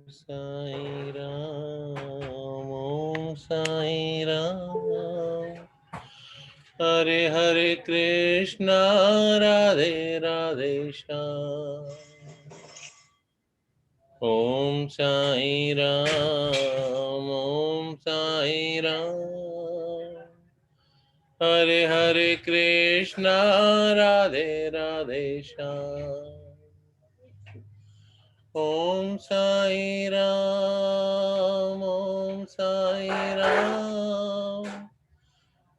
Sai Ram, Om Sai Ram. Hare Hare Krishna, Radhe Radhe Shyam. Om Sai Ram, Om Sai Ram. Hare Hare Krishna, Radhe Radhe Shyam. Om Sai Ram, Om Sai Ram.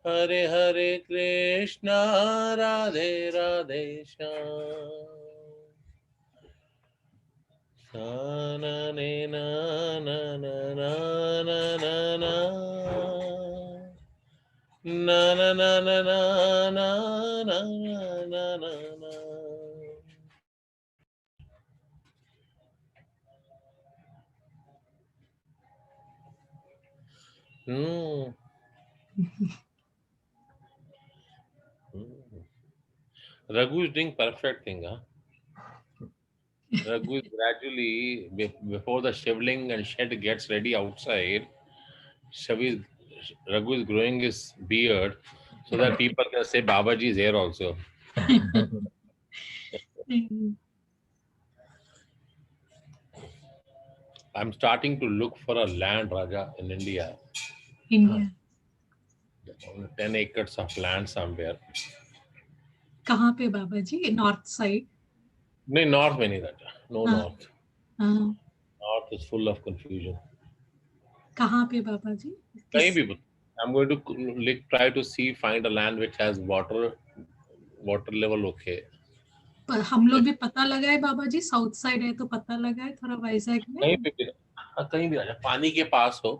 Hare Hare Krishna, Radhe Radhe Shyam. Na na na na na na na na na. Na na na na na na na na na na. Hmm. Raghu is doing perfect thing, huh? Raghu is gradually before the shivling and shed gets ready outside. Shavi, Raghu is growing his beard so that people can say Babaji is here also. I'm starting to look for a land, Raja, in India. India. 10 acres of land somewhere. कहाँ पे Baba ji? North side? No, north many Raja. No हाँ north. हाँ. North is full of confusion. कहाँ पे बाबा जी? Many किस? people. I'm going to try to see, find a land which has water level okay. पर हम लोग भी पता लगाए बाबा जी, साउथ साइड है तो पता लगाए थोड़ा वाइजैक में. कहीं पे भी, हाँ, कहीं भी आ जाए, पानी के पास हो,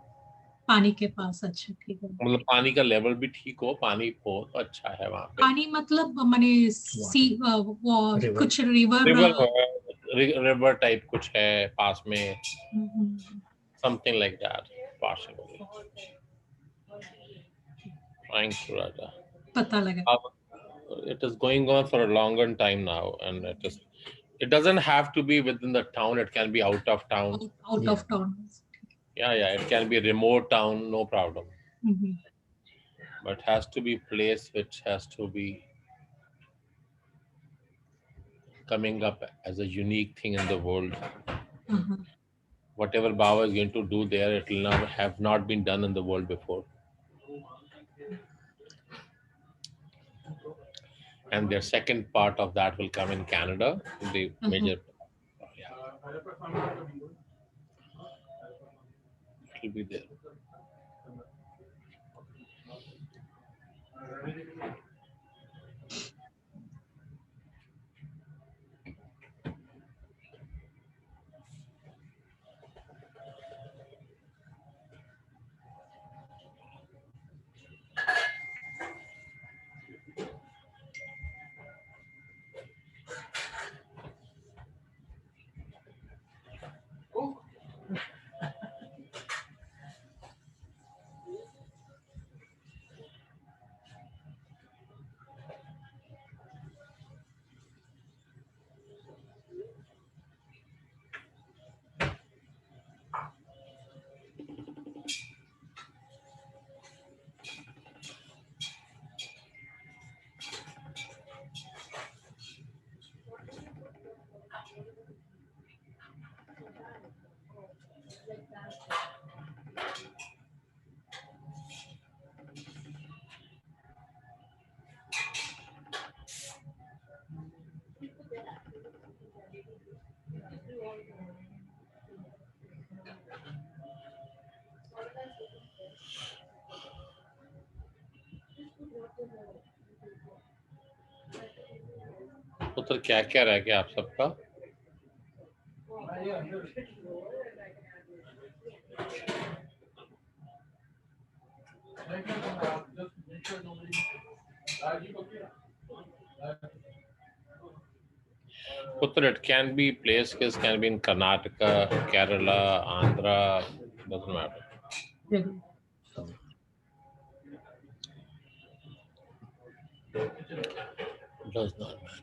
पानी के पास. अच्छा ठीक है. मतलब पानी का लेवल भी ठीक हो, पानी हो तो अच्छा है वहाँ पे. पानी मतलब माने सी वो कुछ रिवर. रिवर रिवर टाइप कुछ है पास में, something like that possible. Thank you Raja. पता लगा. It is going on for a longer time now, and it doesn't have to be within the town. It can be out of town. Out of town. Yeah, it can be a remote town, no problem. But has to be place which has to be coming up as a unique thing in the world. Whatever Baba is going to do there, it will not have not been done in the world before. And their second part of that will come in Canada, the major. Yeah, it will be there. पुत्र क्या क्या रह गया आप सबका? Putra, it can be places, can be in Karnataka, Kerala, Andhra, doesn't matter. Does not matter.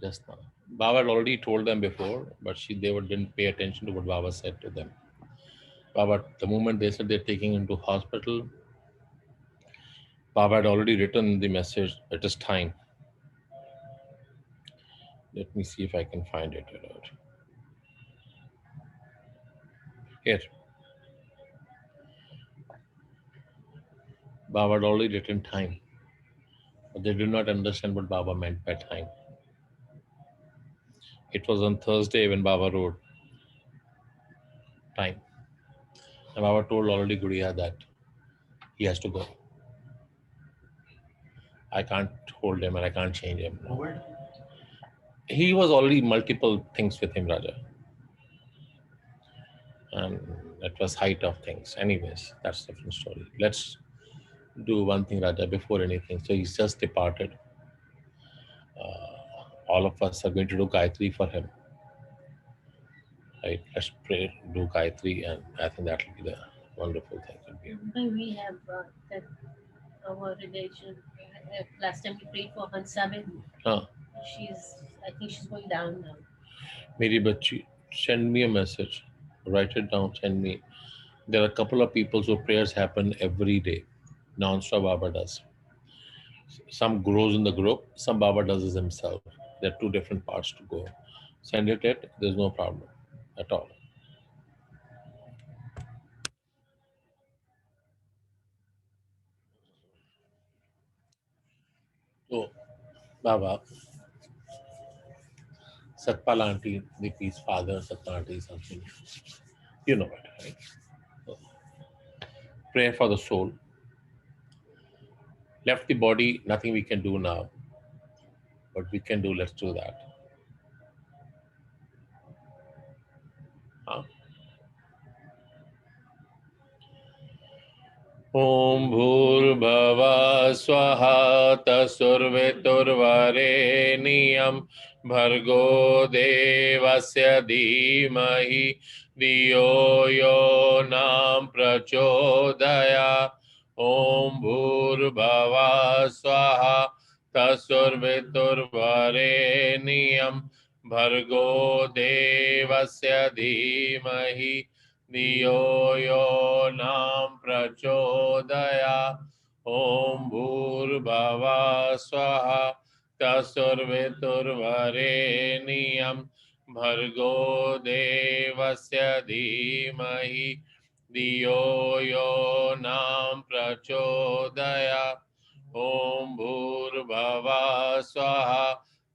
just now. Baba had already told them before, but didn't pay attention to what Baba said to them. Baba, the moment they said they're taking him to hospital, Baba had already written the message, it is time. Let me see if I can find it. Here. Baba had already written time. But they did not understand what Baba meant by time. It was on Thursday when Baba wrote time. And Baba told already Gudiya that he has to go. I can't hold him and I can't change him. COVID? He was already multiple things with him, Raja. And that was height of things. Anyways, that's a different story. Let's do one thing, Raja, before anything. So he's just departed. All of us are going to do Gayatri for him. Right? Let's pray, do Gayatri, and I think that will be the wonderful thing. We have that our relation. Last time we prayed for Hansabin. Huh. I think she's going down now. Meri bachi, send me a message. Write it down, send me. There are a couple of people whose prayers happen every day. Non-stop Baba does. Some grows in the group, some Baba does it himself. There are two different parts to go. Send it, there's no problem at all. So, Baba, Satpal auntie, Dipi's father, Satpal auntie, something. You know it, right? So, prayer for the soul. Left the body, nothing we can do now. What we can do, let's do that. Huh? ॐ भूर्भुवः स्वः तत्सवितुर्वरेण्यं भर्गो देवस्य धीमहि धियो यो न प्रचोदयात् ॐ भूर्भुवः स्वः तत्सवितुर्वरेण्यं भर्गो देवस्य धीमहि धियो यो न प्रचोदयात् ॐ भूर्भुवः स्वः तत्सवितुर्वरेण्यं भर्गो देवस्य धीमहि धियो यो न प्रचोदयात् ॐ भूर्भुवः स्वः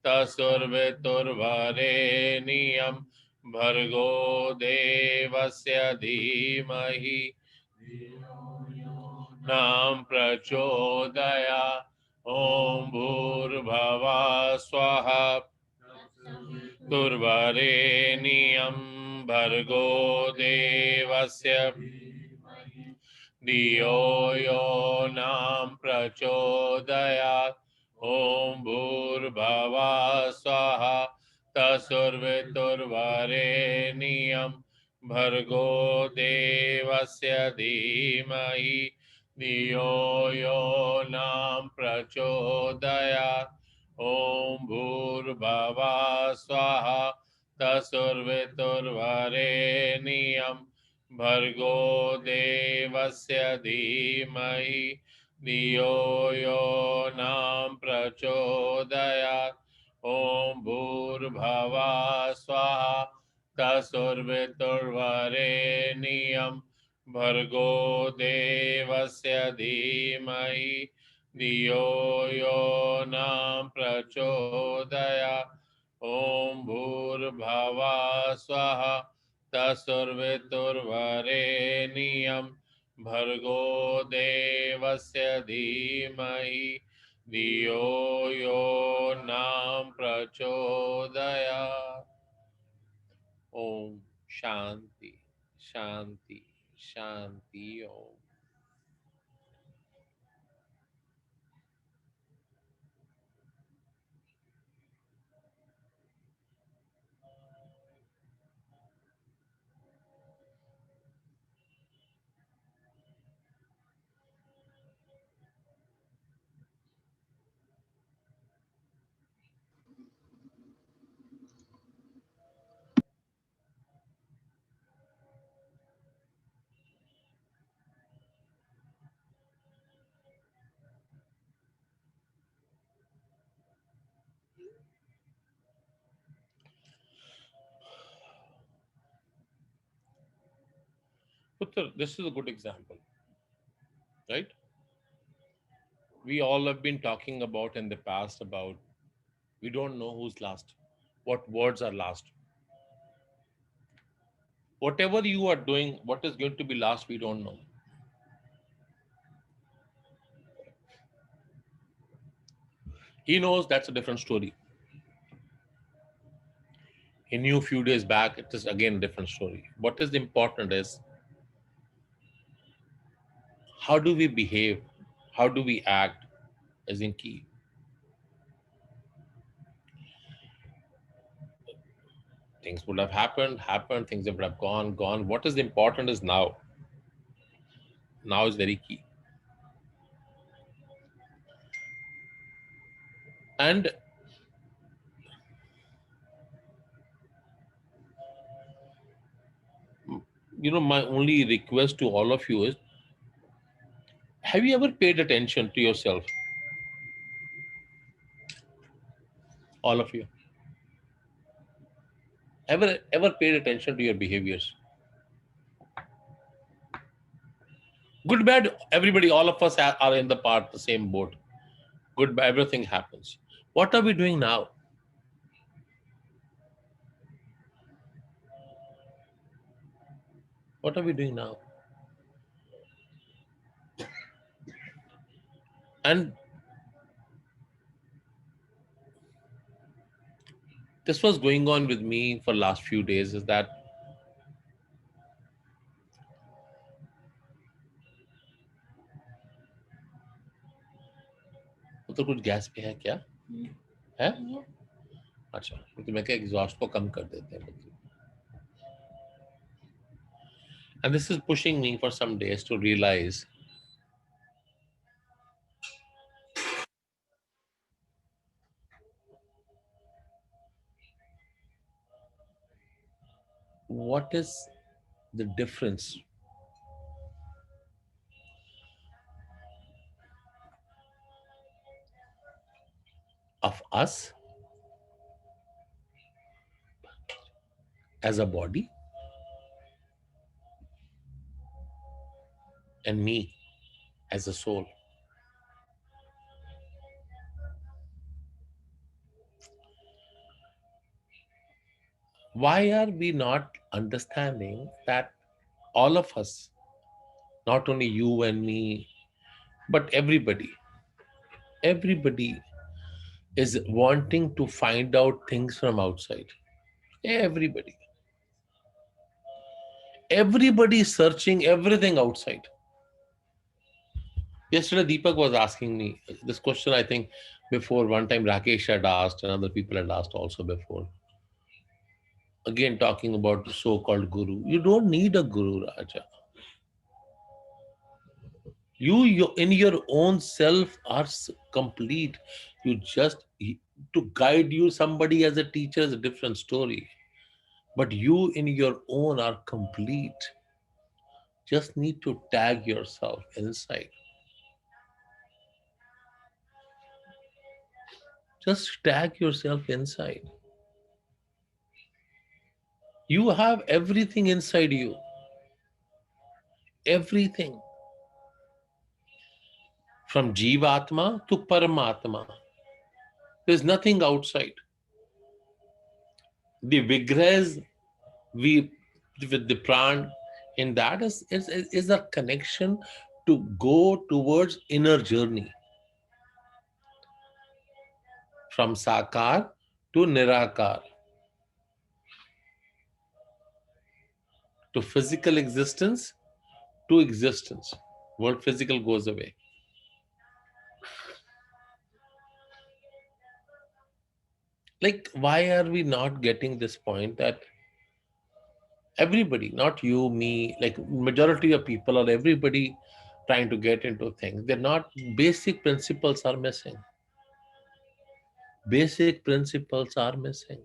तत्सवितुर्वरेण्यं भर्गो देवस्य धीमहि नाम प्रचोदयात् ॐ भूर्भुवः स्वः तुर्वरेण्यं भर्गो देवस्य धियो यो न प्रचोदयात् ॐ भूर्भुवः स्वः तत्सवितुर्वरेण्यं भर्गो देवस्य धीमहि धियो यो न प्रचोदयात् ॐ भूर्भुवः स्वः तत्सवितुर्वरेण्यं भर्गो देवस्य धीमहि धियो यो न प्रचोदयात् ॐ भूर्भुवः स्वः तत्सवितुर्वरेण्यं भर्गो देवस्य धीमहि धियो यो न प्रचोदयात् ॐ भूर्भुवः स्वः तत्सवितुर्वरेण्यं भर्गो देवस्य धीमहि धियो यो न प्रचोदयात्। ओम शांति शांति शांति। ओम Putter, this is a good example, right? We all have been talking about in the past about we don't know who's last, what words are last. Whatever you are doing, what is going to be last, we don't know. He knows, that's a different story. He knew a few days back, it is again a different story. What is important is how do we behave, how do we act is in key. Things would have happened, things would have gone. What is important is now. Now is very key. And my only request to all of you is, have you ever paid attention to yourself? All of you. Ever paid attention to your behaviors? Good, bad, everybody, all of us are in the same boat. Good, bad, everything happens. What are we doing now? What are we doing now? And this was going on with me for last few days is that तो कुछ gas पे है क्या है अच्छा तो मैं क्या एग्जॉस्ट को कम कर देते हैं and this is pushing me for some days to realize what is the difference of us as a body and me as a soul. Why are we not understanding that all of us, not only you and me, but everybody is wanting to find out things from outside. Everybody is searching everything outside. Yesterday, Deepak was asking me this question. I think before, one time Rakesh had asked, and other people had asked also before. Again, talking about so-called guru. You don't need a guru, Raja. You in your own self are complete. You just to guide you. Somebody as a teacher is a different story. But you in your own are complete. Just need to tag yourself inside. Just tag yourself inside. You have everything inside you. Everything. From Jivatma to Paramatma. There's nothing outside. The Vigrahas we with the pran in that is a connection to go towards inner journey. From Sakar to Nirakar. To physical existence to existence. Word physical goes away. Like, why are we not getting this point that everybody, not you, me, like majority of people or everybody trying to get into things, they're not, basic principles are missing. Basic principles are missing.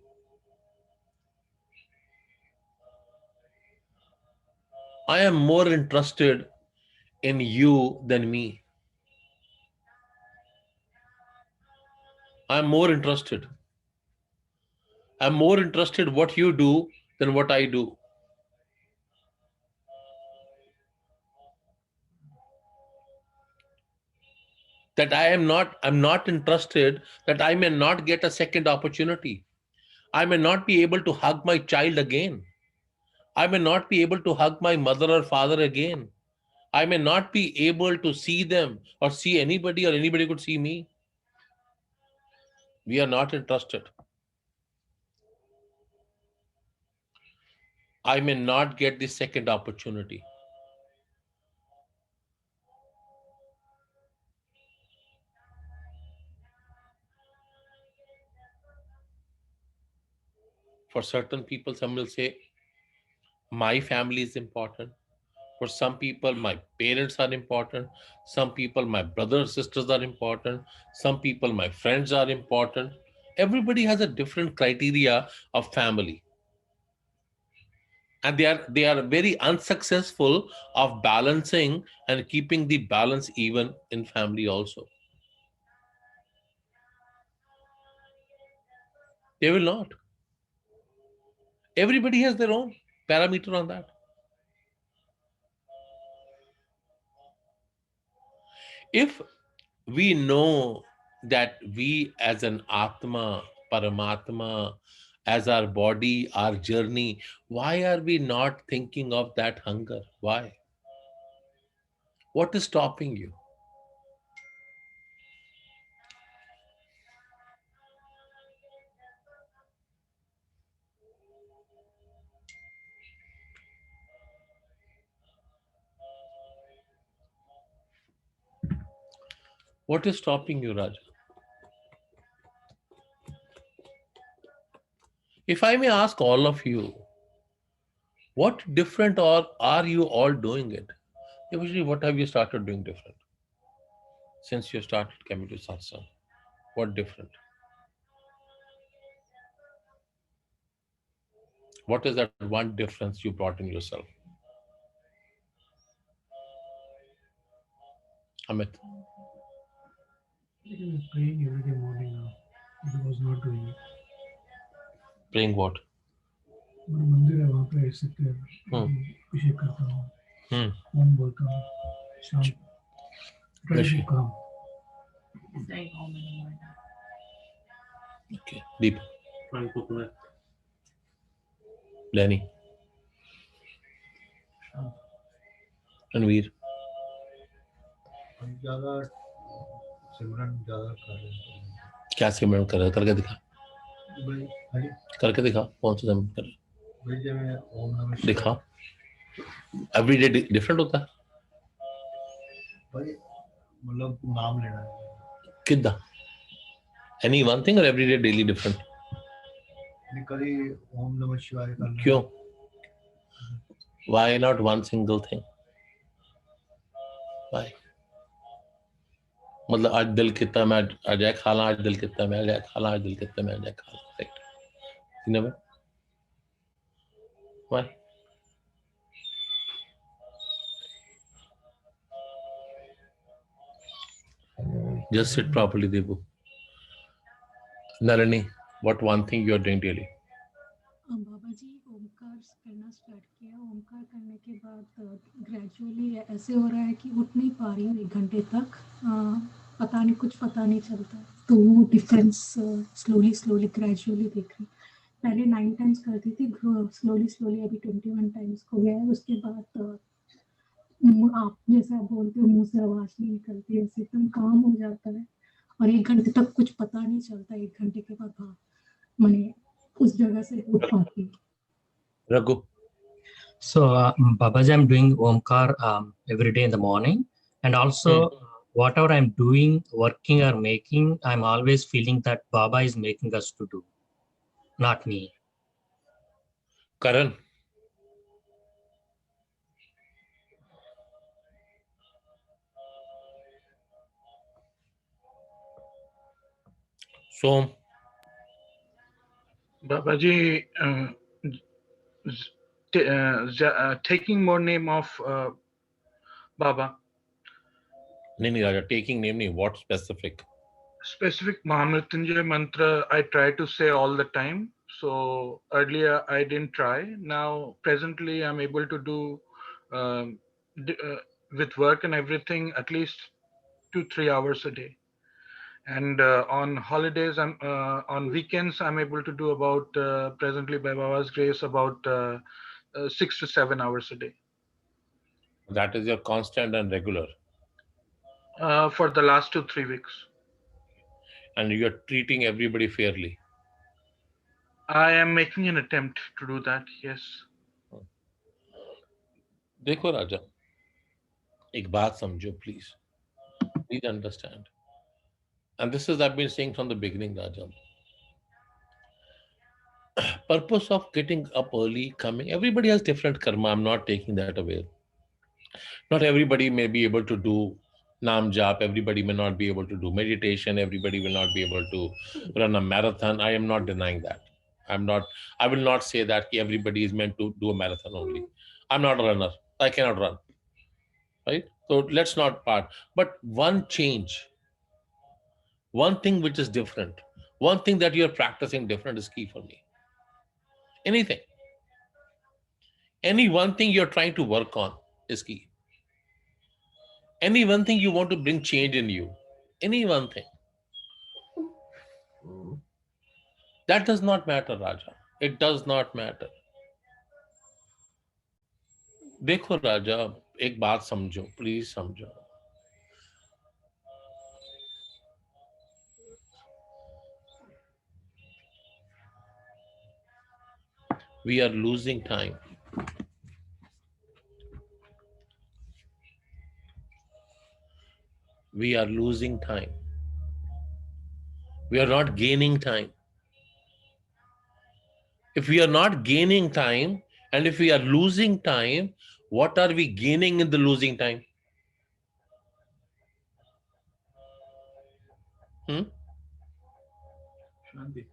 I am more interested in you than me. I'm more interested. I'm more interested what you do than what I do. that I'm not interested, that I may not get a second opportunity. I may not be able to hug my child again. I may not be able to hug my mother or father again. I may not be able to see them or see anybody, or anybody could see me. We are not interested. I may not get the second opportunity. For certain people, some will say, my family is important. For some people, my parents are important. Some people, my brothers, sisters are important. Some people, my friends are important. Everybody has a different criteria of family. And they are very unsuccessful of balancing and keeping the balance even in family also. They will not. Everybody has their own parameter on that. If we know that we as an Atma, Paramatma, as our body, our journey, why are we not thinking of that hunger? Why? What is stopping you? What is stopping you, Raja? If I may ask all of you, what different or are you all doing it? Usually, what have you started doing different since you started coming to satsang? What different? What is that one difference you brought in yourself? Amit, He was praying every day morning now. He was not doing it. praying what? हमारा मंदिर है वहाँ पे ऐसे अभिषेक करता हूँ ओम बोलता हूँ शाम try to calm. Saying Om in the morning. Okay. Deep. Trying to connect. Lenny. Ranveer. हम ज़्यादा सिमरन ज़्यादा कर रहे हैं क्या सिमरन कर रहा है? करके दिखा, भाई भाई करके दिखा कौन सा सिमरन कर रहा भाई जब मैं ओम नमः है? दिखा। एवरीडे डिफरेंट होता है भाई मतलब नाम लेना है किदा? एनी वन थिंग और एवरीडे डेली डिफरेंट? कभी ओम नमः शिवाय करना क्यों? Why not one single thing? Why? मतलब आज दिल कितना मैं अजय खाला, आज दिल कितना मैं अजय खाला, आज दिल कितना मैं अजय खाला, right? You never? Why? Just sit properly, Debu. Nalini, what one thing you are doing daily? बाबा जी ओमकार करना स्टार्ट किया। ओमकार करने के बाद ग्रेजुअली ऐसे हो रहा है कि उठ नहीं पा रही हूँ 1 घंटे तक। पता नहीं चलता। तो वो डिफरेंस स्लोली ग्रेजुअली देख रही। पहले 9 टाइम्स करती थी, स्लोली अभी 21 टाइम्स हो गया है। उसके बाद आप जैसे आप बोलते हो मुंह से आवाज नहीं निकलती, ऐसे एकदम काम हो जाता है और 1 घंटे तक कुछ पता नहीं चलता। 1 घंटे के बाद हाँ मैंने उस जगह से उठ पाती। Raghu. So, Babaji, I'm doing Omkar every day in the morning. And also, whatever I'm doing, working or making, I'm always feeling that Baba is making us to do, not me. Karan. Som. Babaji, taking more name of Baba. नहीं Raja, taking name नहीं, what specific? Specific Mahamrityunjay mantra I try to say all the time. So earlier I didn't try. Now presently I'm able to do with work and everything at least to 3 hours a day. And on holidays, on weekends, I'm able to do about, presently by Baba's grace, about 6 to 7 hours a day. That is your constant and regular. For the last 2-3 weeks. And you are treating everybody fairly. I am making an attempt to do that, yes. देखो राजा, एक बात समझो, please understand. And this is I've been saying from the beginning, Raja. Purpose of getting up early, coming, everybody has different karma. I'm not taking that away. Not everybody may be able to do Nam Jap, everybody may not be able to do meditation, everybody will not be able to run a marathon. I am not denying that. I will not say that everybody is meant to do a marathon only. I'm not a runner. I cannot run. Right? So let's not part. But one change, one thing which is different, one thing that you're practicing different is key for me. Anything. Any one thing you're trying to work on is key. Any one thing you want to bring change in you. Any one thing. That does not matter, Raja. It does not matter. देखो राजा, एक बात समझो, please समझो. We are losing time. We are losing time. We are not gaining time. If we are not gaining time and if we are losing time, what are we gaining in the losing time? शांति.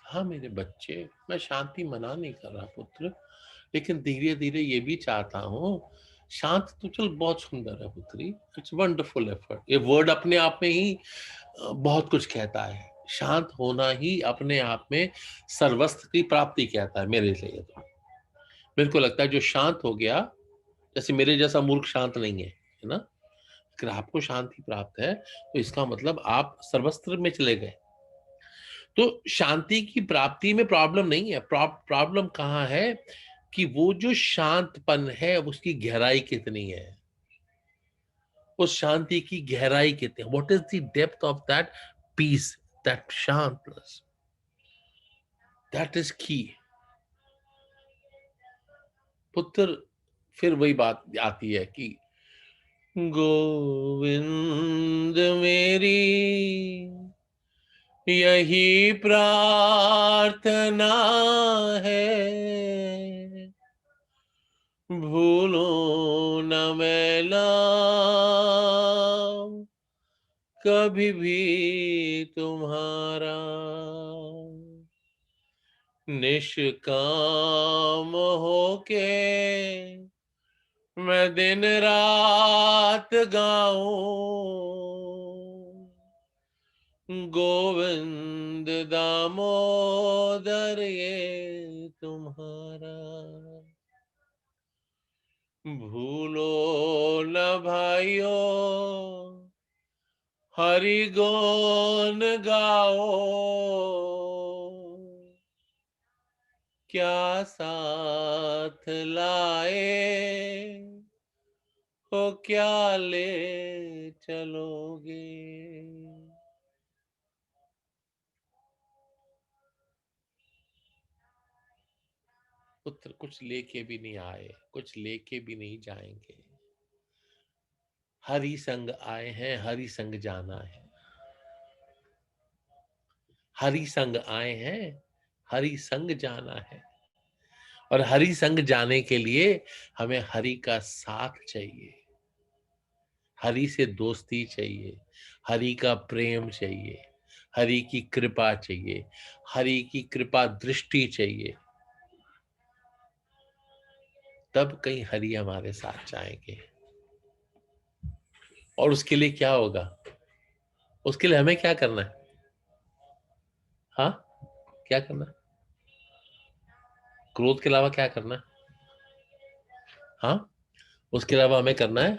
हाँ मेरे बच्चे, मैं शांति मना नहीं कर रहा पुत्र, लेकिन धीरे धीरे ये भी चाहता हूँ. शांत तो चल बहुत सुंदर है पुत्री, इट्स वंडरफुल एफर्ट. ये वर्ड अपने आप में ही बहुत कुछ कहता है. शांत होना ही अपने आप में सर्वस्व की प्राप्ति कहता है मेरे लिए. तो मेरे को लगता है जो शांत हो गया, जैसे मेरे जैसा मूर्ख शांत नहीं है ना, अगर आपको शांति प्राप्त है तो इसका मतलब आप सर्वस्त्र में चले गए. तो शांति की प्राप्ति में प्रॉब्लम नहीं है. प्रॉब्लम कहाँ है कि वो जो शांतपन है उसकी गहराई कितनी है, उस शांति की गहराई कितनी है. What is the depth of that peace, that शांतनेस, दैट इज की. पुत्र, फिर वही बात आती है कि गोविंद मेरी यही प्रार्थना है, भूलो न मैला कभी भी तुम्हारा, निष्काम होके मैं दिन रात गाऊं, गोविंद दामोदर ये तुम्हारा. भूलो न भाइयों हरि गुण गाओ, क्या साथ लाए हो क्या ले चलोगे. पुत्र, कुछ लेके भी नहीं आए, कुछ लेके भी नहीं जाएंगे. हरि संग आए हैं, हरि संग जाना है. हरि संग आए हैं, हरि संग जाना है. और हरि संग जाने के लिए हमें हरि का साथ चाहिए, हरि से दोस्ती चाहिए, हरि का प्रेम चाहिए, हरि की कृपा चाहिए, हरि की कृपा दृष्टि चाहिए. तब कहीं हरि हमारे साथ जाएंगे. और उसके लिए क्या होगा, उसके लिए हमें क्या करना है? हाँ, क्या करना है? क्रोध के अलावा क्या करना है? हाँ, उसके अलावा हमें करना है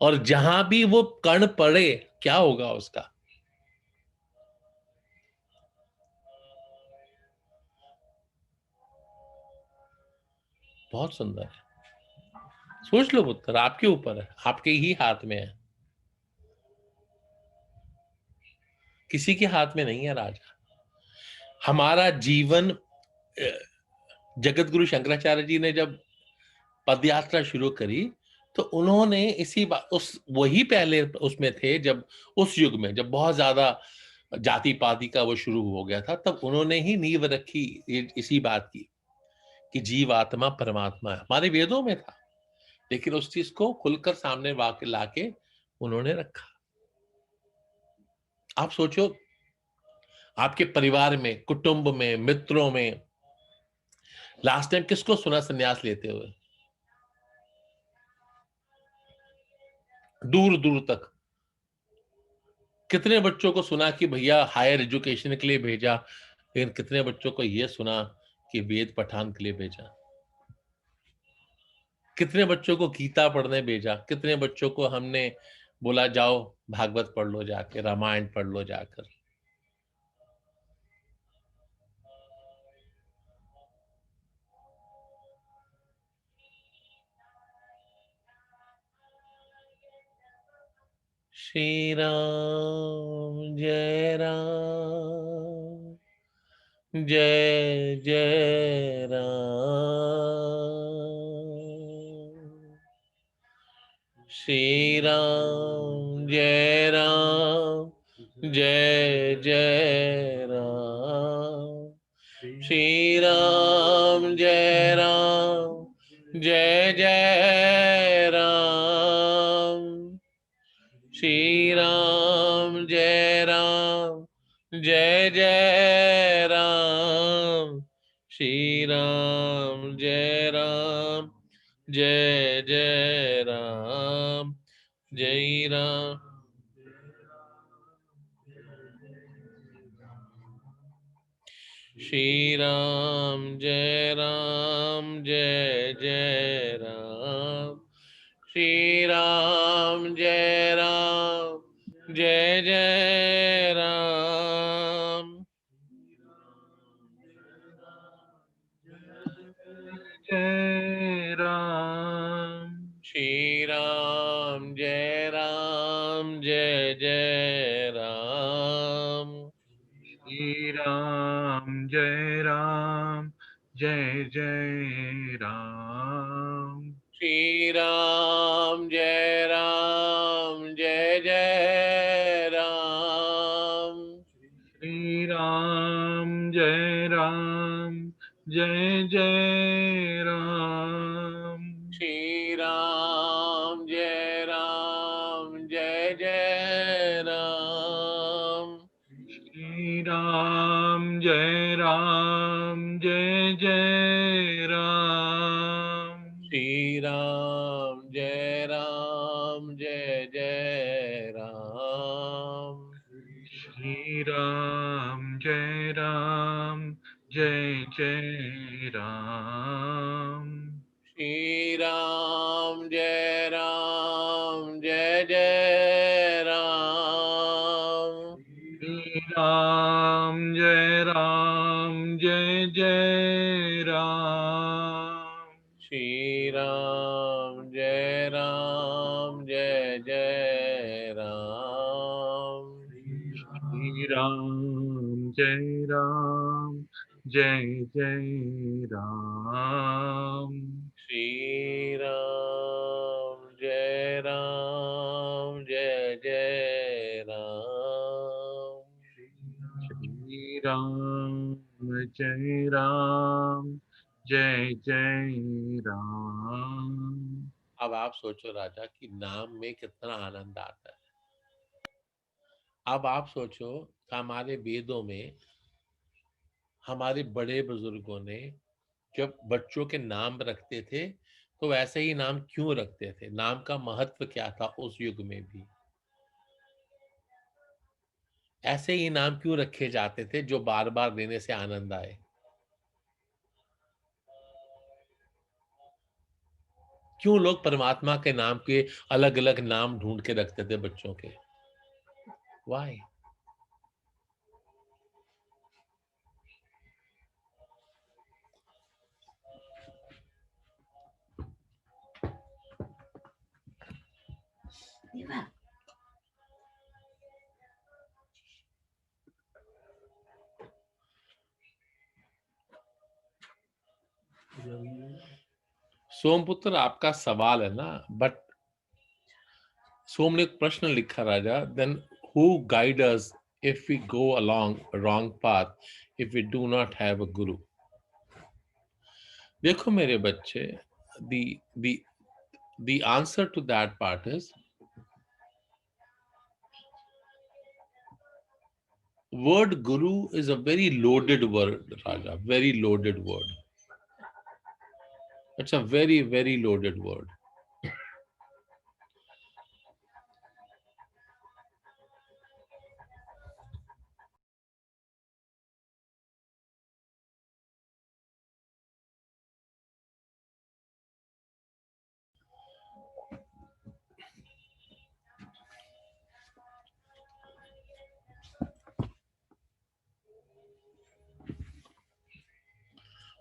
और जहां भी वो कण पड़े क्या होगा उसका? बहुत सुंदर है। सोच लो पुत्र, आपके ऊपर है, आपके ही हाथ में है, किसी के हाथ में नहीं है राजा। हमारा जीवन, जगत गुरु शंकराचार्य जी ने जब पद यात्रा शुरू करी तो उन्होंने इसी बात, उस वही पहले उसमें थे जब, उस युग में जब बहुत ज्यादा जाति पाति का वो शुरू हो गया था, तब उन्होंने ही नींव रखी इसी बात की कि जीव आत्मा परमात्मा है। हमारे वेदों में था, लेकिन उस चीज को खुलकर सामने वाके लाके उन्होंने रखा। आप सोचो, आपके परिवार में, कुटुंब में, मित्रों में लास्ट टाइम किसको सुना संन्यास लेते हुए? दूर दूर तक कितने बच्चों को सुना कि भैया हायर एजुकेशन के लिए भेजा, लेकिन कितने बच्चों को यह सुना कि वेद पठान के लिए भेजा? कितने बच्चों को गीता पढ़ने भेजा? कितने बच्चों को हमने बोला जाओ भागवत पढ़ लो, जाके रामायण पढ़ लो जाकर? श्री राम जय राम, जय जय राम। श्री राम जय राम, जय जय राम। श्री राम जय राम, जय जय राम। श्री राम जय राम, जय जय राम। श्री राम जय राम, जय जय राम। जय राम। श्री राम जय राम, जय जय राम। श्री राम जय राम, जय जय राम। जय राम। श्री राम जय राम, जय जय राम। श्री राम जय राम, जय जय राम। श्री राम जय राम, जय जय राम। श्री राम जय राम, जय जय राम। श्री राम जय राम, जय जय राम। श्री राम जय राम, जय जय राम। श्री राम जय राम, जय जय राम। श्री राम जय राम, जय जय राम। श्री राम जय राम, जय जय राम। श्री राम जय राम, जय जय राम। श्री राम जय राम, जय जय राम। श्री राम जय राम, जय जय राम। श्री राम जय राम, जय जय राम। श्री राम जय राम, जय जय राम। अब आप सोचो राजा कि नाम में कितना आनंद आता है। अब आप सोचो, हमारे वेदों में हमारे बड़े बुजुर्गों ने जब बच्चों के नाम रखते थे तो वैसे ही नाम क्यों रखते थे? नाम का महत्व क्या था उस युग में भी? ऐसे ही नाम क्यों रखे जाते थे जो बार बार लेने से आनंद आए? क्यों लोग परमात्मा के नाम के अलग अलग नाम ढूंढ के रखते थे बच्चों के? वाई? सोमपुत्र, आपका सवाल है ना, बट सोम ने एक प्रश्न लिखा Raja, then who guide us if we go along wrong path if we do not have a guru? देखो मेरे बच्चे, the answer to that part is word guru is a very loaded word, Raja, very loaded word. It's a very, very loaded word.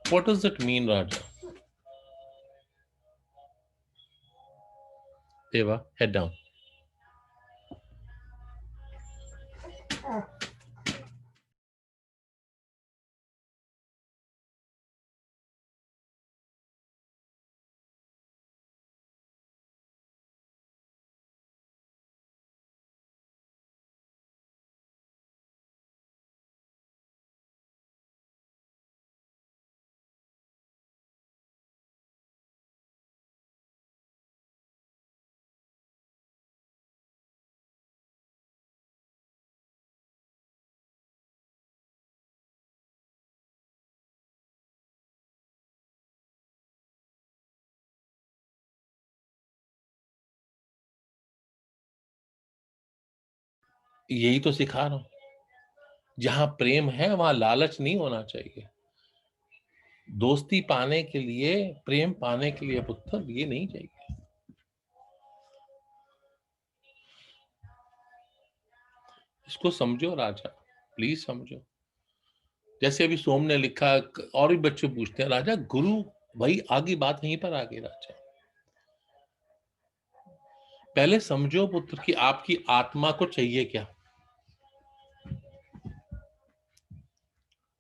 What does it mean, Raja? Deva, head down. यही तो सिखा रहा हूं। जहां प्रेम है वहां लालच नहीं होना चाहिए। दोस्ती पाने के लिए, प्रेम पाने के लिए पुत्र ये नहीं चाहिए। इसको समझो राजा, प्लीज समझो। जैसे अभी सोम ने लिखा, और भी बच्चे पूछते हैं राजा गुरु, वही आगे बात यहीं पर आ गई राजा। पहले समझो पुत्र कि आपकी आत्मा को चाहिए क्या,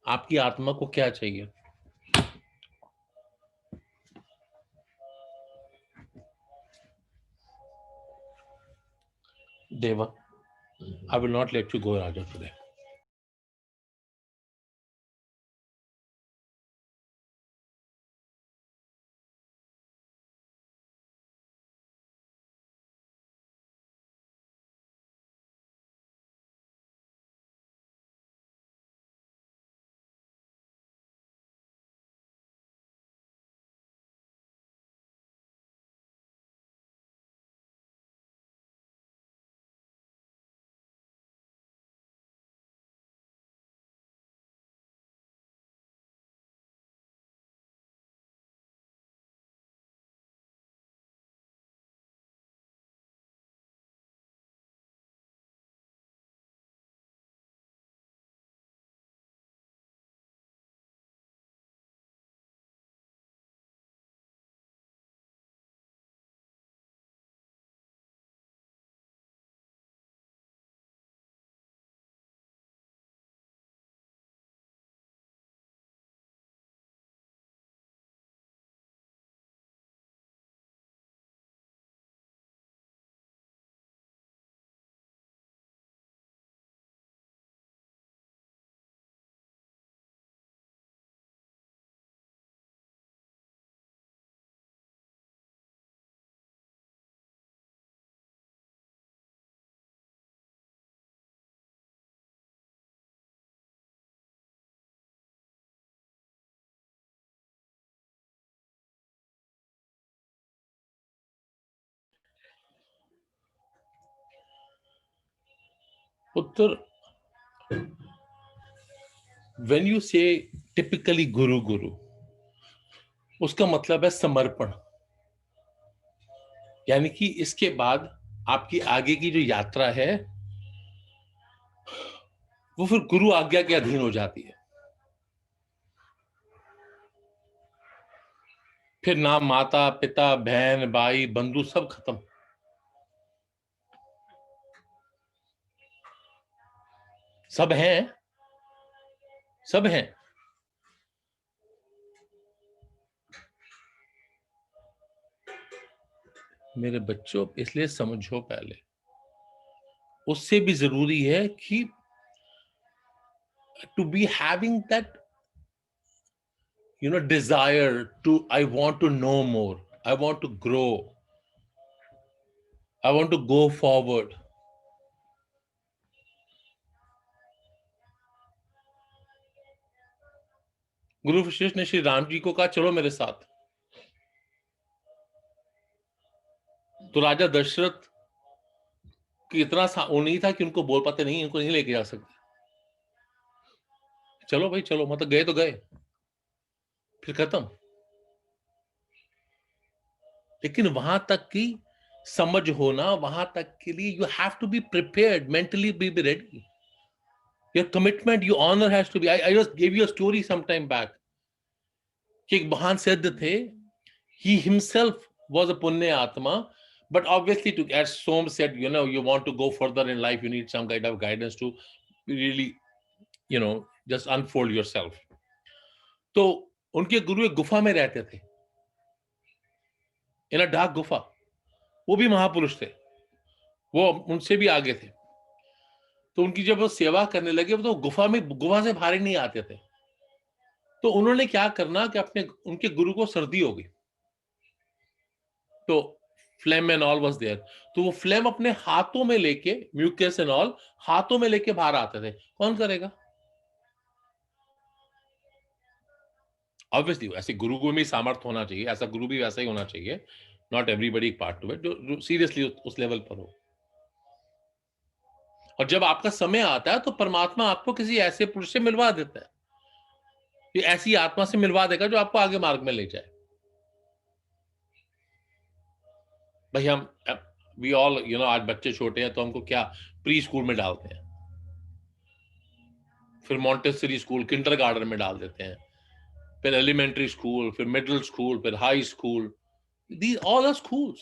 आपकी आत्मा को क्या चाहिए। देवा, I will not let you go, Raja, today. Putter, when you say typically guru, उसका मतलब है समर्पण। यानी कि इसके बाद आपकी आगे की जो यात्रा है वो फिर गुरु आज्ञा के अधीन हो जाती है। फिर ना माता पिता बहन भाई बंधु सब खत्म। सब हैं, सब हैं। मेरे बच्चों इसलिए समझो, पहले उससे भी जरूरी है कि to be having that desire to, I want to know more, I want to grow, I want to go forward. गुरु वशिष्ठ ने श्री राम जी को कहा चलो मेरे साथ। तो राजा दशरथ की इतना वो नहीं था कि उनको बोल पाते नहीं, इनको नहीं लेके जा सकते, चलो भाई चलो, मतलब गए तो गए, फिर खत्म। लेकिन वहां तक की समझ होना, वहां तक के लिए you have to be prepared, mentally be ready. Your commitment, your honour has to be. I just give you a story some time back कि एक महान सिद्ध थे, he himself was a punya atma, but obviously to, as Som said, you want to go further in life, you need some kind of guidance to really just unfold yourself. तो उनके गुरु एक गुफा में रहते थे, इन अ डार्क गुफा। वो भी महापुरुष थे, वो उनसे भी आगे थे। तो उनकी जब वो सेवा करने लगे तो गुफा से बाहर ही नहीं आते थे। तो उन्होंने क्या करना कि उनके गुरु को सर्दी हो गई, तो flame and all was there. तो वो फ्लेम अपने हाथों में लेके, म्यूकस एंड ऑल हाथों में लेके बाहर आते थे। कौन करेगा? ऑब्वियसली ऐसे गुरु को भी सामर्थ्य होना चाहिए, ऐसा गुरु भी वैसा ही होना चाहिए, not everybody part two it, जो सीरियसली उस लेवल पर हो। और जब आपका समय आता है तो परमात्मा आपको किसी ऐसे पुरुष से मिलवा देता है, ये ऐसी आत्मा से मिलवा देगा जो आपको आगे मार्ग में ले जाए। भाई हम वी ऑल आज बच्चे छोटे हैं तो हमको क्या प्री स्कूल में डालते हैं, फिर मॉन्टेसरी स्कूल किंडरगार्टन में डाल देते हैं, फिर एलिमेंट्री स्कूल, फिर मिडिल स्कूल, फिर high school, these all are schools.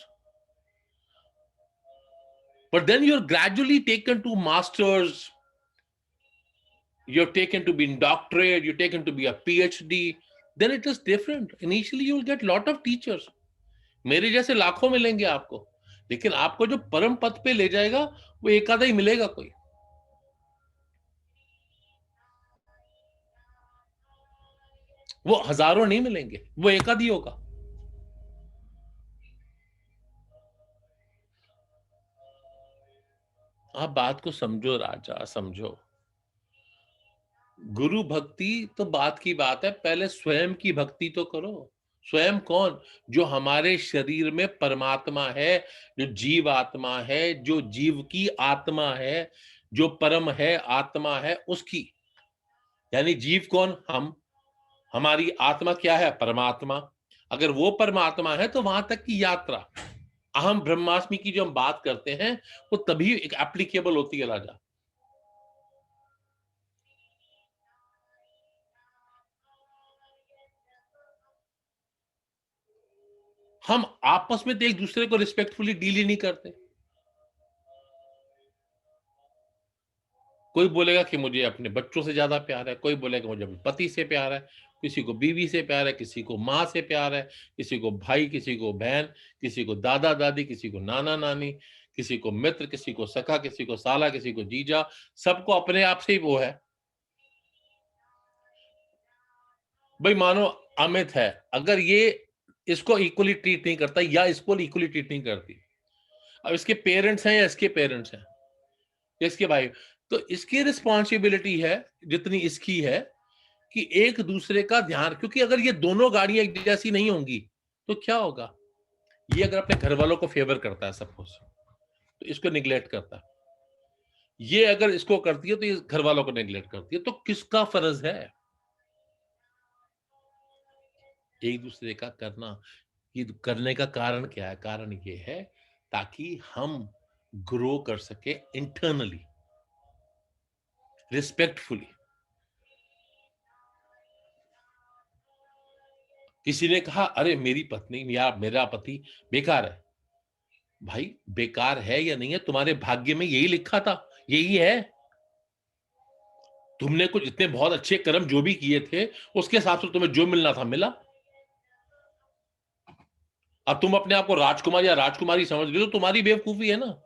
But then you're gradually taken to masters, you're taken to be in doctorate, you're taken to be a PhD, then it is different. Initially you will get lot of teachers, मेरे जैसे लाखों मिलेंगे आपको, लेकिन आपको जो परम पद पे ले जाएगा वो एक आधा ही मिलेगा कोई। वो हजारों नहीं मिलेंगे, वो एक आध ही होगा। आप बात को समझो राजा, समझो। गुरु भक्ति तो बात की बात है, पहले स्वयं की भक्ति तो करो। स्वयं कौन? जो हमारे शरीर में परमात्मा है, जो जीव आत्मा है, जो जीव की आत्मा है, जो परम है, आत्मा है उसकी। यानी जीव कौन? हम। हमारी आत्मा क्या है? परमात्मा। अगर वो परमात्मा है तो वहां तक की यात्रा, अहम ब्रह्मास्मि की जो हम बात करते हैं, वो तभी एक एप्लीकेबल होती है राजा। हम आपस में तो एक दूसरे को रिस्पेक्टफुली डील ही नहीं करते। कोई बोलेगा कि मुझे अपने बच्चों से ज्यादा प्यार है, कोई बोलेगा मुझे अपने पति से प्यार है, किसी को बीवी से प्यार है, किसी को माँ से प्यार है, किसी को भाई, किसी को बहन, किसी को दादा दादी, किसी को नाना नानी, किसी को मित्र, किसी को सखा, किसी को साला, किसी को जीजा, सबको अपने आप से ही वो है। भाई मानो अमित है, अगर ये इसको इक्वली ट्रीट नहीं करता या इसको इक्वली ट्रीट नहीं करती, अब इसके पेरेंट्स हैं या इसके पेरेंट्स हैं या इसके भाई, तो इसकी रिस्पॉन्सिबिलिटी है जितनी इसकी है कि एक दूसरे का ध्यान, क्योंकि अगर ये दोनों गाड़ियां एक जैसी नहीं होंगी तो क्या होगा? ये अगर अपने घर वालों को फेवर करता है सपोज, तो इसको निग्लेक्ट करता है। ये अगर इसको करती है तो ये घर वालों को निग्लेक्ट करती है। तो किसका फर्ज है? एक दूसरे का करना। ये करने का कारण क्या है? कारण ये है ताकि हम ग्रो कर सके इंटरनली, रिस्पेक्टफुली। किसी ने कहा अरे मेरी पत्नी या मेरा पति बेकार है। भाई बेकार है या नहीं है, तुम्हारे भाग्य में यही लिखा था, यही है। तुमने कुछ इतने बहुत अच्छे कर्म जो भी किए थे, उसके हिसाब से तुम्हें जो मिलना था मिला। अब तुम अपने आप को राजकुमार या राजकुमारी समझ रहे हो, तो तुम्हारी बेवकूफी है ना।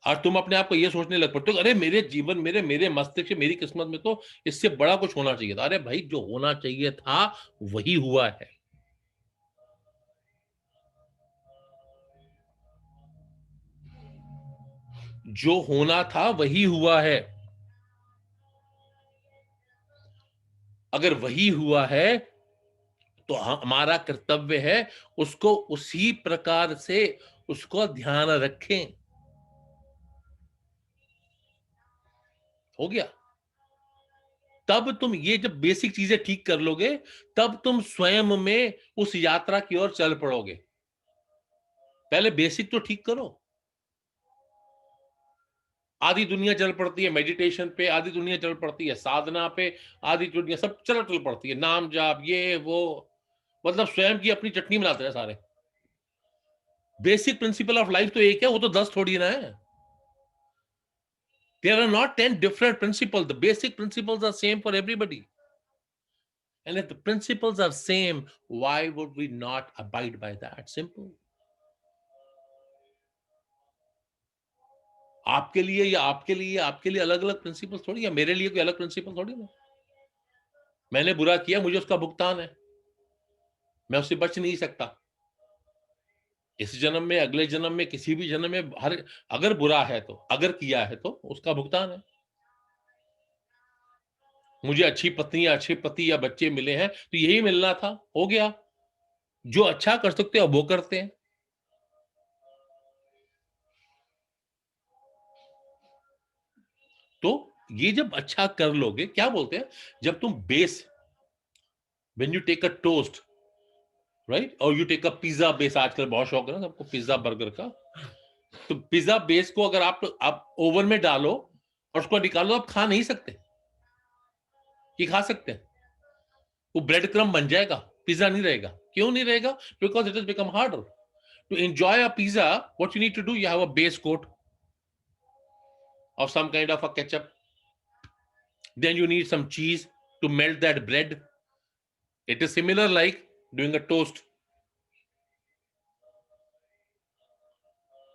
और तुम अपने आप को यह सोचने लग पड़ते हो अरे मेरे जीवन, मेरे मेरे मस्तिष्क, मेरी किस्मत में तो इससे बड़ा कुछ होना चाहिए था। अरे भाई जो होना चाहिए था वही हुआ है। जो होना था वही हुआ है। अगर वही हुआ है तो हमारा कर्तव्य है उसको उसी प्रकार से उसको ध्यान रखें। हो गया। तब तुम ये जब बेसिक चीजें ठीक कर लोगे, तब तुम स्वयं में उस यात्रा की ओर चल पड़ोगे। पहले बेसिक तो ठीक करो। आधी दुनिया चल पड़ती है मेडिटेशन पे, आधी दुनिया चल पड़ती है साधना पे, आधी दुनिया सब चल पड़ती है नाम जाप ये वो, मतलब स्वयं की अपनी चटनी बनाते हैं सारे। बेसिक प्रिंसिपल ऑफ लाइफ तो एक है, वो तो 10 थोड़ी ना है। There are not 10 different principles. The basic principles are same for everybody. And if the principles are same, why would we not abide by that? Simple. आपके लिए या आपके लिए अलग अलग प्रिंसिपल थोड़ी है, मेरे लिए कोई अलग प्रिंसिपल थोड़ी ना। मैंने बुरा किया, मुझे उसका भुगतान है, मैं उससे बच नहीं सकता। इस जन्म में, अगले जन्म में, किसी भी जन्म में, हर अगर बुरा है तो, अगर किया है तो उसका भुगतान है। मुझे अच्छी पत्नी या अच्छे पति या बच्चे मिले हैं तो यही मिलना था, हो गया। जो अच्छा कर सकते हैं वो करते हैं। तो ये जब अच्छा कर लोगे, क्या बोलते हैं, जब तुम base, when you take a toast right, और you take a pizza base, आजकल बहुत शौक है ना सबको पिज्जा बर्गर का, तो पिज्जा बेस को अगर आप ओवन में डालो और उसको निकालो, आप खा नहीं सकते। ये खा सकते हैं, वो ब्रेड क्रम बन जाएगा, पिज्जा नहीं रहेगा। क्यों नहीं रहेगा? Because it is become harder to enjoy a pizza. What you need to do, you have a base coat of some kind of a ketchup, then you need some cheese to melt that bread. It is similar like doing a toast.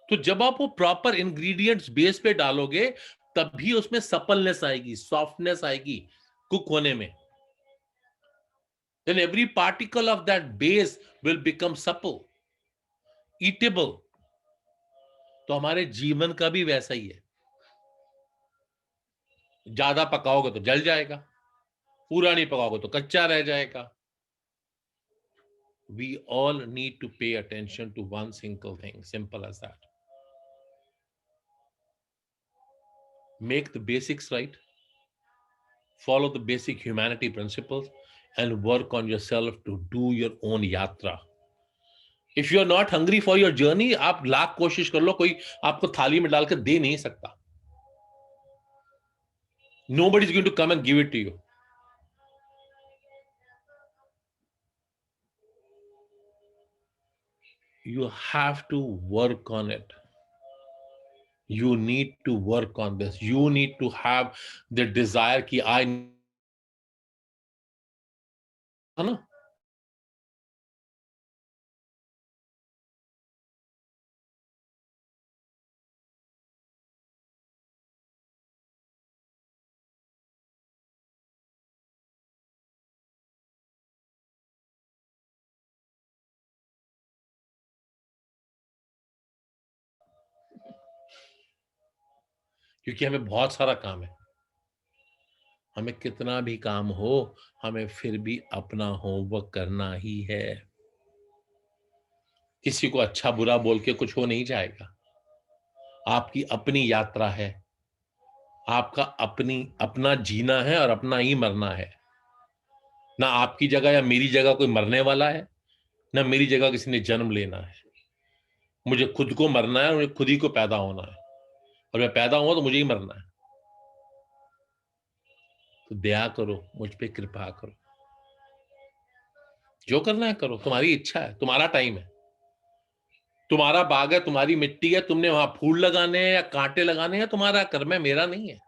तो जब आप वो proper ingredients base पे डालोगे, तभी उसमें suppleness आएगी, softness आएगी कुक होने में। Then every particle of that base will become supple, eatable. तो हमारे जीवन का भी वैसा ही है। ज्यादा पकाओगे तो जल जाएगा, पूरा नहीं पकाओगे तो कच्चा रह जाएगा। We all need to pay attention to one single thing, simple as that. Make the basics right, follow the basic humanity principles, and work on yourself to do your own yatra. If you are not hungry for your journey, आप लाख कोशिश कर लो, कोई आपको थाली में डालकर दे नहीं सकता। Nobody is going to come and give it to you. You have to work on it. You need to work on this. You need to have the desire कि I, है ना? क्योंकि हमें बहुत सारा काम है। हमें कितना भी काम हो, हमें फिर भी अपना होमवर्क करना ही है। किसी को अच्छा बुरा बोल के कुछ हो नहीं जाएगा। आपकी अपनी यात्रा है, आपका अपना जीना है और अपना ही मरना है। ना आपकी जगह या मेरी जगह कोई मरने वाला है, ना मेरी जगह किसी ने जन्म लेना है। मुझे खुद को मरना है और मुझे खुद ही को पैदा होना है, और मैं पैदा हुआ तो मुझे ही मरना है। तो दया करो, मुझ पे कृपा करो, जो करना है करो, तुम्हारी इच्छा है, तुम्हारा टाइम है, तुम्हारा बाग है, तुम्हारी मिट्टी है, तुमने वहां फूल लगाने हैं या कांटे लगाने हैं, तुम्हारा कर्म है, मेरा नहीं है।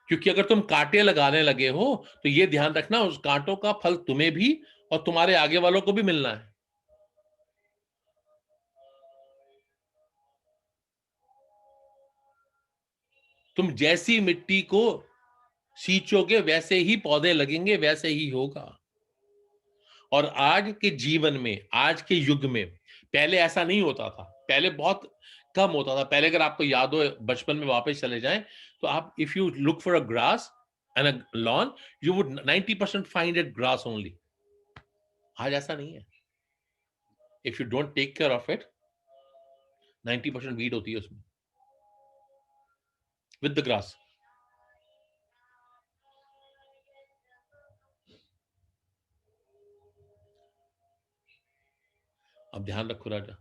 क्योंकि अगर तुम कांटे लगाने लगे हो तो ये ध्यान रखना, उस कांटों का फल तुम्हें भी और तुम्हारे आगे वालों को भी मिलना है। तुम जैसी मिट्टी को सींचोगे वैसे ही पौधे लगेंगे, वैसे ही होगा। और आज के जीवन में, आज के युग में, पहले ऐसा नहीं होता था, पहले बहुत कम होता था। पहले अगर आपको याद हो, बचपन में वापस चले जाएं, तो आप if you look for a grass and a lawn, you would 90% find it grass only. आज ऐसा नहीं है। If you don't take care of it, 90% weed होती है उसमें विद द ग्रास। अब ध्यान रखो राजा,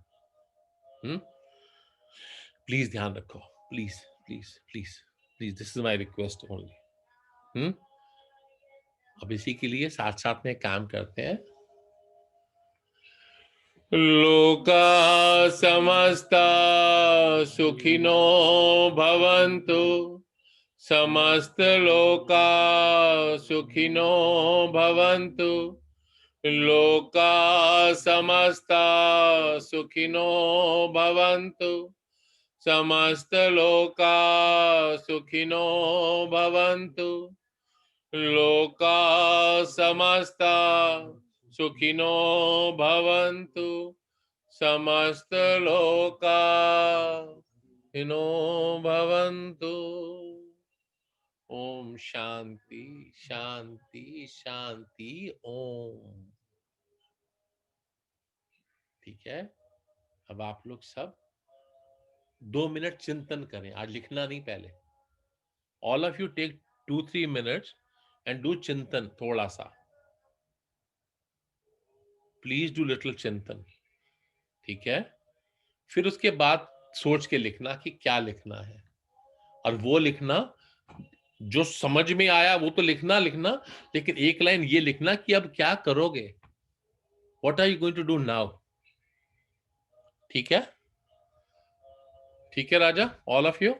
प्लीज ध्यान रखो, please please please please, this is my request only. अब इसी के लिए साथ साथ में काम करते हैं। लोका समस्ता सुखिनो भवन्तु, समस्त लोका सुखिनो भवन्तु, लोका समस्ता सुखिनो भवन्तु, समस्त लोका सुखिनो भवन्तु, लोका समस्ता सुखिनो भवन्तु, समस्त लोका सुखिनो भवन्तु। ओम शांति शांति शांति ओम। ठीक है, अब आप लोग सब 2 मिनट चिंतन करें। आज लिखना नहीं, पहले all of you take 2-3 minutes and do चिंतन थोड़ा सा। प्लीज डू लिटिल चिंतन, ठीक है? फिर उसके बाद सोच के लिखना कि क्या लिखना है, और वो लिखना जो समझ में आया वो तो लिखना, लेकिन एक लाइन ये लिखना कि अब क्या करोगे, what are you going to do now. ठीक है? ठीक है राजा, ऑल ऑफ यू।